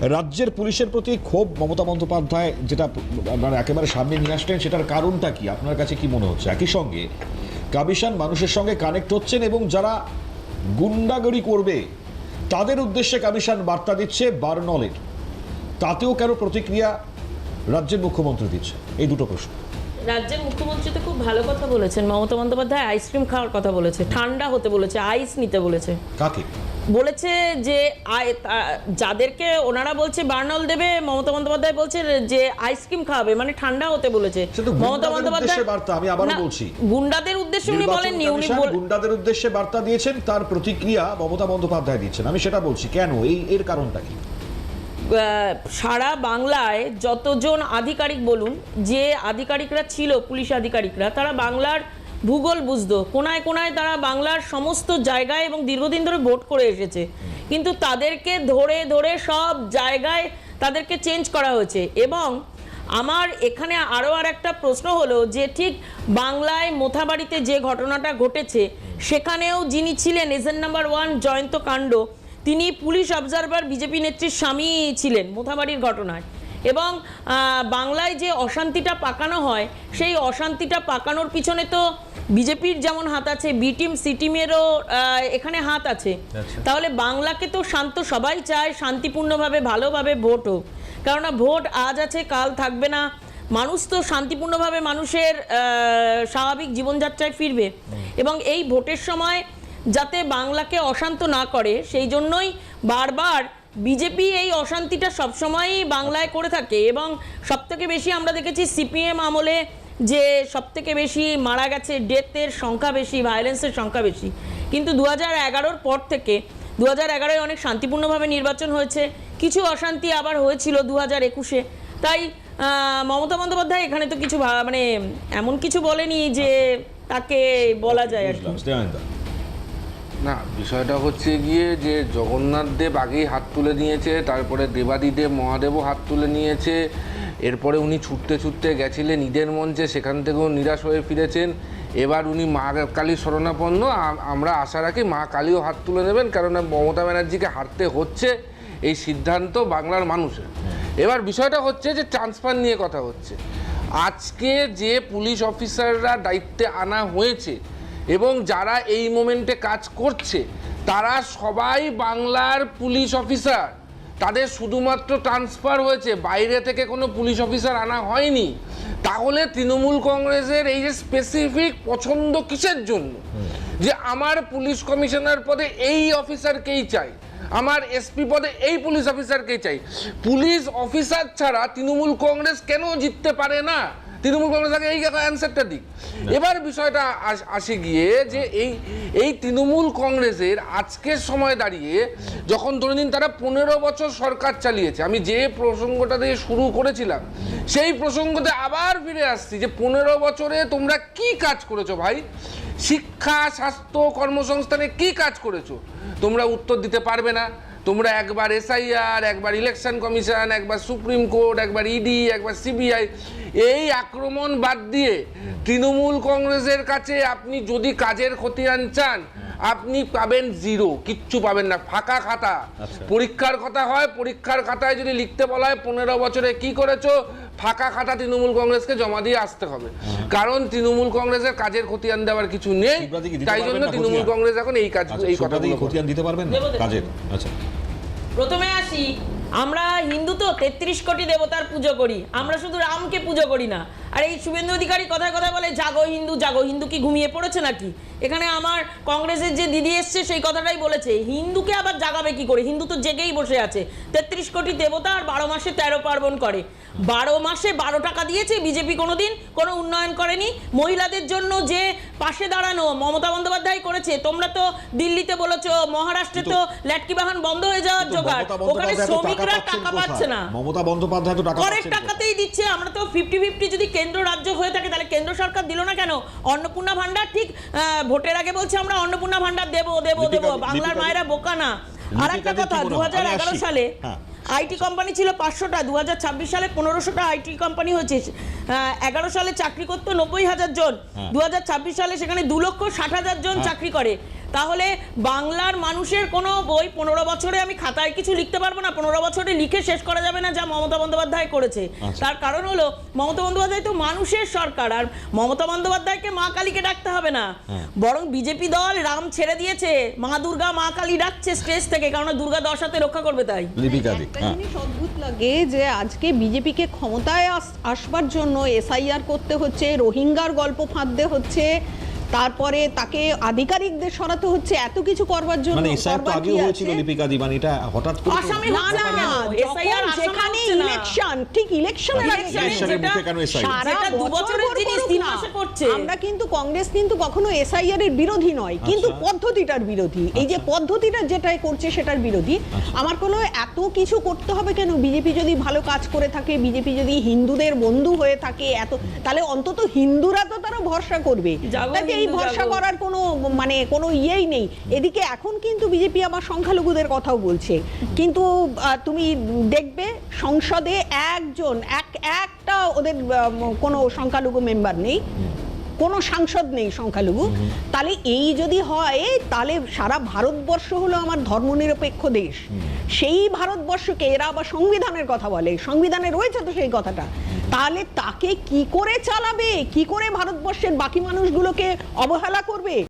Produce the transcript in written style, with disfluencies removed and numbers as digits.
রাজ্যের পুলিশের প্রতি ক্ষোভ মমতা বন্দ্যোপাধ্যায় যেটা মানে একেবারে সামনে নিয়ে আসলেন, সেটার কারণটা কি আপনার কাছে কি মনে হচ্ছে? একই সঙ্গে কাবিশান মানুষের সঙ্গে কানেক্ট হচ্ছেন এবং যারা গুন্ডাগড়ি করবে তাদের উদ্দেশ্যে কাবিশান বার্তা দিচ্ছে বার্নলের, তাতেও কেন প্রতিক্রিয়া রাজ্যের মুখ্যমন্ত্রী দিচ্ছে? এই দুটো প্রশ্ন। রাজ্যের মুখ্যমন্ত্রী তো খুব ভালো কথা বলেছেন। মমতা বন্দ্যোপাধ্যায় আইসক্রিম খাওয়ার কথা বলেছে, ঠান্ডা হতে বলেছে, আইস নিতে বলেছে। কাকে বলেছে যে যাদেরকে ওনারা বলছে বার্নল দেবে, মমতা বন্দ্যোপাধ্যায় বলছে যে আইসক্রিম খাওয়াবে, মানে ঠান্ডা হতে বলেছে। মমতা বন্দ্যোপাধ্যায় বার্তা, আমি আবার বলছি, গুন্ডাদের উদ্দেশ্যে উনি বলেননি, উনি গুন্ডাদের উদ্দেশ্যে বার্তা দিয়েছেন, তার প্রতিক্রিয়া মমতা বন্দ্যোপাধ্যায় দিচ্ছেন। আমি সেটা বলছি, কেন এর কারণটা কি? সারা বাংলায় যতজন আধিকারিক বলুন, যে আধিকারিকরা ছিল পুলিশ আধিকারিকরা, তারা বাংলার ভূগোল বুঝতো, কোনায় কোনায় তারা বাংলার সমস্ত জায়গায় এবং দীর্ঘদিন ধরে ভোট করে এসেছে, কিন্তু তাদেরকে ধরে ধরে সব জায়গায় তাদেরকে চেঞ্জ করা হয়েছে। এবং আমার এখানে আরও আর একটা প্রশ্ন হলো যে ঠিক বাংলায় মোথাবাড়িতে যে ঘটনাটা ঘটেছে, সেখানেও যিনি ছিলেন এজেন্ট নাম্বার 1 জয়ন্ত কাণ্ড, তিনি পুলিশ অবজারভার বিজেপি নেত্রীর স্বামী ছিলেন মোথাবাড়ির ঘটনায়। এবং বাংলায় যে অশান্তিটা পাকানো হয়, সেই অশান্তিটা পাকানোর পিছনে তো বিজেপির যেমন হাত আছে, বি টিম সি টিমেরও এখানে হাত আছে। তাহলে বাংলাকে তো শান্ত সবাই চায়, শান্তিপূর্ণভাবে ভালোভাবে ভোট হোক, কেননা ভোট আজ আছে কাল থাকবে না। মানুষ তো শান্তিপূর্ণভাবে মানুষের স্বাভাবিক জীবনযাত্রায় ফিরবে, এবং এই ভোটের সময় যাতে বাংলাকে অশান্ত না করে, সেই জন্যই বারবার বিজেপি এই অশান্তিটা সবসময়ই বাংলায় করে থাকে। এবং সবথেকে বেশি আমরা দেখেছি সিপিএম আমলে যে সবথেকে বেশি মারা গেছে, ডেথের সংখ্যা বেশি, ভায়োলেন্সের সংখ্যা বেশি। কিন্তু 2011-র পর থেকে 2011-এ অনেক শান্তিপূর্ণভাবে নির্বাচন হয়েছে, কিছু অশান্তি আবার হয়েছিল 2021-এ। তাই মমতা বন্দ্যোপাধ্যায় এখানে তো কিছু মানে এমন কিছু বলেনি যে তাকে বলা যায় আর কি। না, বিষয়টা হচ্ছে গিয়ে যে জগন্নাথ দেব আগেই হাত তুলে নিয়েছে, তারপরে দেবাদিদেব মহাদেবও হাত তুলে নিয়েছে, এরপরে উনি ছুটতে ছুটতে গেছিলেন ঈদের মঞ্চে, সেখান থেকেও নিরাশ হয়ে ফিরেছেন। এবার উনি মা কালীর শরণাপন্ন, আমরা আশা রাখি মা কালীও হাত তুলে নেবেন, কারণ মমতা ব্যানার্জিকে হারতে হচ্ছে, এই সিদ্ধান্ত বাংলার মানুষের। এবার বিষয়টা হচ্ছে যে ট্রান্সফার নিয়ে কথা হচ্ছে। আজকে যে পুলিশ অফিসাররা দায়িত্বে আনা হয়েছে এবং যারা এই মোমেন্টে কাজ করছে, তারা সবাই বাংলার পুলিশ অফিসার। তাদের শুধুমাত্র ট্রান্সফার হয়েছে, বাইরে থেকে কোনো পুলিশ অফিসার আনা হয়নি। তাহলে তৃণমূল কংগ্রেসের এই যে স্পেসিফিক পছন্দ কিসের জন্য, যে আমার পুলিশ কমিশনার পদে এই অফিসারকেই চাই, আমার এসপি পদে এই পুলিশ অফিসারকেই চাই। পুলিশ অফিসার ছাড়া তৃণমূল কংগ্রেস কেন জিততে পারে না? তৃণমূল কংগ্রেস আগে এই অ্যান্সারটা দিক। এবার বিষয়টা আসে গিয়ে যে এই তৃণমূল কংগ্রেসের আজকের সময় দাঁড়িয়ে, যখন ধরে নিন তারা 15 বছর সরকার চালিয়েছে, আমি যে প্রসঙ্গটা দিয়ে শুরু করেছিলাম সেই প্রসঙ্গতে আবার ফিরে আসছি যে 15 বছরে তোমরা কি কাজ করেছো ভাই? শিক্ষা, স্বাস্থ্য, কর্মসংস্থানে কি কাজ করেছো? তোমরা উত্তর দিতে পারবে না। তোমরা একবার এসআইআর, একবার ইলেকশন কমিশন, একবার সুপ্রিম কোর্ট, একবার ইডি, একবার সিবিআই, এই আক্রমণ বাদ দিয়ে তৃণমূল কংগ্রেসের কাছে আপনি যদি কাজের খতিয়ান চান, আপনি পাবেন জিরো, কিচ্ছু পাবেন না, ফাঁকা খাতা। পরীক্ষার কথা হয়, পরীক্ষার খাতায় যদি লিখতে বলা হয় 15 বছরে কি করেছো, ফাঁকা খাতা তৃণমূল কংগ্রেসকে জমা দিয়ে আসতে হবে। কারণ তৃণমূল কংগ্রেসের কাজের খতিয়ান দেওয়ার কিছু নেই, তাই জন্য তৃণমূল কংগ্রেস এখন এই কাজ, এই কথাগুলো খতিয়ান দিতে পারবেন কাজের। আচ্ছা, প্রথমে আসি, আমরা হিন্দু তো 33 কোটি দেবতার পুজো করি, আমরা শুধু রামকে পুজো করি না। আর এই শুভেন্দু অধিকারী কথায় কথায় বলে জাগো হিন্দু, জাগো হিন্দু, কি ঘুমিয়ে পড়েছে নাকি? এখানে আমার কংগ্রেসের যে দিদি এসছে সেই কথাটাই বলেছে, হিন্দুকে আবার জাগাবে কি করে? হিন্দু তো জেগেই বসে আছে। 33 কোটি দেবতা আর 12 মাসে 13 পার্বণ করে। 12 মাসে 12 টাকা দিয়েছে বিজেপি, কোনোদিন কোনো উন্নয়ন করেনি। মহিলাদের জন্য যে পাশে দাঁড়ানো মমতা বন্দ্যোপাধ্যায় করেছে, তোমরা তো দিল্লিতে বলেছো, মহারাষ্ট্রে তো ল্যাটকি বাহন বন্ধ হয়ে যাওয়ার জোগাড়, ওখানে শ্রমিকরা টাকা পাচ্ছে না। মমতা বন্দ্যোপাধ্যায় তো টাকা করের টাকাতেই দিচ্ছে। আমরা তো 50-50 যদি কেন্দ্র রাজ্য হয়ে থাকে, তাহলে কেন্দ্র সরকার দিল না কেন? অন্নপূর্ণা ভান্ডার, ঠিক ভোটের আগে বলছে আমরা অন্নপূর্ণা ভান্ডার দেবো দেবো দেবো, বাংলার মায়েরা বোকা না। আর একটা কথা, 2011 সালে আইটি কোম্পানি ছিল 500টা, 2026 সালে 1500টা আইটি কোম্পানি হয়েছে। 11 সালে চাকরি করতো 90,000 জন, 2026 সালে সেখানে 2,60,000 জন চাকরি করে। তাহলে বাংলার মানুষের কোনো বই 15 বছরে আমি খাতায় কিছু লিখতে পারবো না, 15 বছরে লিখে শেষ করা যাবে না যা মমতা বন্দ্যোপাধ্যায় করেছে। তার কারণ হলো মমতা বন্দ্যোপাধ্যায় তো মানুষের সরকার, আর মমতা বন্দ্যোপাধ্যায়কে মা কালীকে ডাকতে হবে না, বরং বিজেপি দল রাম ছেড়ে দিয়েছে, মা দুর্গা মা কালী ডাকছে স্টেজ থেকে, কারণ দুর্গা 10 হাতে রক্ষা করবে তাই। লিপিকা দি, একটা জিনিস অদ্ভুত লাগে যে আজকে বিজেপিকে ক্ষমতায় আসবার জন্য এসআইআর করতে হচ্ছে, রোহিঙ্গার গল্প ফাঁদতে হচ্ছে, তারপরে তাকে আধিকারিকদের সরাতে হচ্ছে, এত কিছু করবার জন্য মানে এসআইআর তো আগেও হয়েছিল লিপিকা দি, মানে এটা হঠাৎ করে তো- আসামে না না কেন? SIR যখন আসামে যেখানে হচ্ছে না। ইলেকশন, ঠিক ইলেকশনের আগে ইলেকশনের মুখে কেন SIR? সারা যেটা দু বছর বছরের ভর জিনিস করুক 3 না। মাসে করছে। আমরা কিন্তু কংগ্রেস কিন্তু কখনো এসআইআর এর বিরোধী নয়, কিন্তু পদ্ধতিটার বিরোধী। এই যে পদ্ধতিটা যেটাই করছে সেটার বিরোধী। আমার কোনো এত কিছু করতে হবে কেন? বিজেপি যদি ভালো কাজ করে থাকে, বিজেপি যদি হিন্দুদের বন্ধু হয়ে থাকে, এত তাহলে অন্তত হিন্দুরা তো তারা ভরসা করবে। জাগো তাতে এই হিন্দু ভরসা জাগো। করার কোনো মানে কোনো ইয়েই নেই। এদিকে এখন কিন্তু বিজেপি আবার সংখ্যালঘুদের কথাও বলছে, কিন্তু তুমি দেখবে সংসদে একটা ওদের কোনো সংখ্যালঘু মেম্বার নেই, কোনো সাংসদ নেই সংখ্যালঘু। তাহলে এই যদি হয় তাহলে সারা ভারতবর্ষ হলো আমার ধর্মনিরপেক্ষ দেশ, সেই ভারতবর্ষকে এরা আবার সংবিধানের কথা বলে, সংবিধানে রয়েছে তো সেই কথাটা, তাহলে তাকে কি করে চালাবে, কি করে ভারতবর্ষের বাকি মানুষগুলোকে অবহেলা করবে?